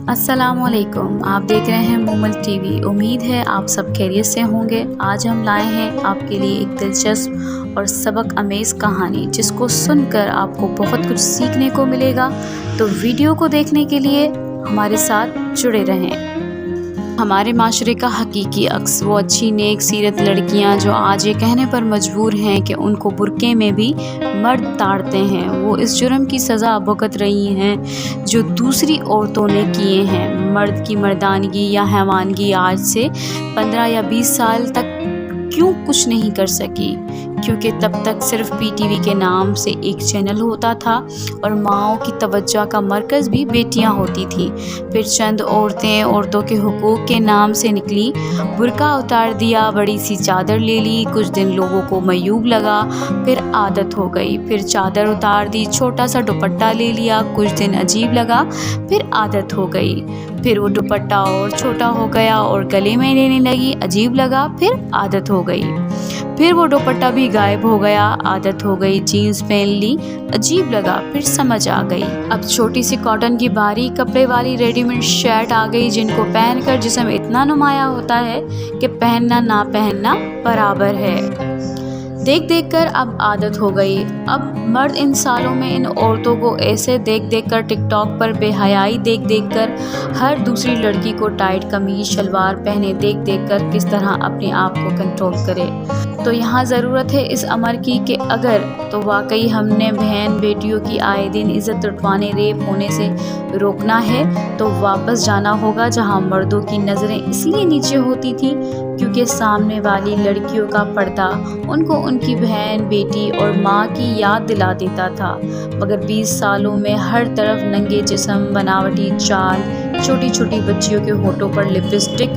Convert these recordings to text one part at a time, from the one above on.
अस्सलामुअलैकुम, आप देख रहे हैं मूमल टीवी। उम्मीद है आप सब खैरियत से होंगे। आज हम लाए हैं आपके लिए एक दिलचस्प और सबक आमेज़ कहानी, जिसको सुनकर आपको बहुत कुछ सीखने को मिलेगा। तो वीडियो को देखने के लिए हमारे साथ जुड़े रहें। हमारे माशरे का हकीकी अक्स, वो अच्छी नेक सीरत लड़कियां जो आज ये कहने पर मजबूर हैं कि उनको बुर्के में भी मर्द ताड़ते हैं। वो इस जुर्म की सज़ा भुगत रही हैं जो दूसरी औरतों ने किए हैं। मर्द की मर्दानगी या हैवानगी आज से 15 या 20 साल तक क्यों कुछ नहीं कर सकी, क्योंकि तब तक सिर्फ पीटीवी के नाम से एक चैनल होता था और माँओं की तवज्जो का मरकज़ भी बेटियां होती थी। फिर चंद औरतें औरतों के हुकूक के नाम से निकली, बुर्का उतार दिया, बड़ी सी चादर ले ली। कुछ दिन लोगों को मयूब लगा, फिर आदत हो गई। फिर चादर उतार दी, छोटा सा दुपट्टा ले लिया। कुछ दिन अजीब लगा, फिर आदत हो गई। फिर वो दुपट्टा और छोटा हो गया और गले में लेने लगी, अजीब लगा, फिर आदत हो गई। फिर वो दुपट्टा भी गायब हो गया, आदत हो गई। जीन्स पहन ली, अजीब लगा, फिर समझ आ गई। अब छोटी सी कॉटन की बारीक कपड़े वाली रेडीमेड शर्ट आ गई, जिनको पहनकर जिस्म इतना नुमाया होता है कि पहनना ना पहनना बराबर है। देख देख कर अब आदत हो गई। अब मर्द इन सालों में इन औरतों को ऐसे देख देख कर, टिकटॉक पर बेहयाई देख देख कर, हर दूसरी लड़की को टाइट कमीज शलवार पहने देख देख कर किस तरह अपने आप को कंट्रोल करे। तो यहाँ ज़रूरत है इस अमर की कि अगर तो वाकई हमने बहन बेटियों की आए दिन इज़्ज़त लुटवाने, रेप होने से रोकना है, तो वापस जाना होगा जहाँ मर्दों की नज़रें इसलिए नीचे होती थी क्योंकि सामने वाली लड़कियों का पर्दा उनको उनकी बहन, बेटी और माँ की याद दिला देता था। मगर 20 सालों में हर तरफ नंगे जिस्म, बनावटी चाल, छोटी छोटी बच्चियों के होठों पर लिपस्टिक,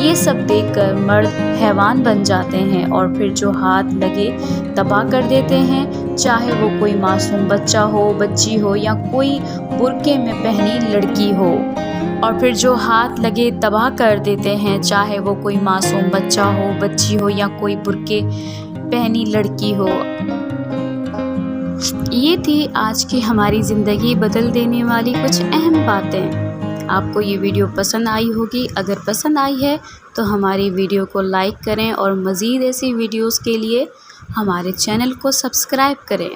ये सब देखकर मर्द हैवान बन जाते हैं और फिर जो हाथ लगे तबाह कर देते हैं, चाहे वो कोई मासूम बच्चा हो, बच्ची हो या कोई बुर्के में पहनी लड़की हो। और फिर जो हाथ लगे तबाह कर देते हैं, चाहे वो कोई मासूम बच्चा हो, बच्ची हो या कोई बुर्के पहनी लड़की हो। ये थी आज की हमारी ज़िंदगी बदल देने वाली कुछ अहम बातें। आपको ये वीडियो पसंद आई होगी। अगर पसंद आई है तो हमारी वीडियो को लाइक करें और मज़ीद ऐसी वीडियोस के लिए हमारे चैनल को सब्सक्राइब करें।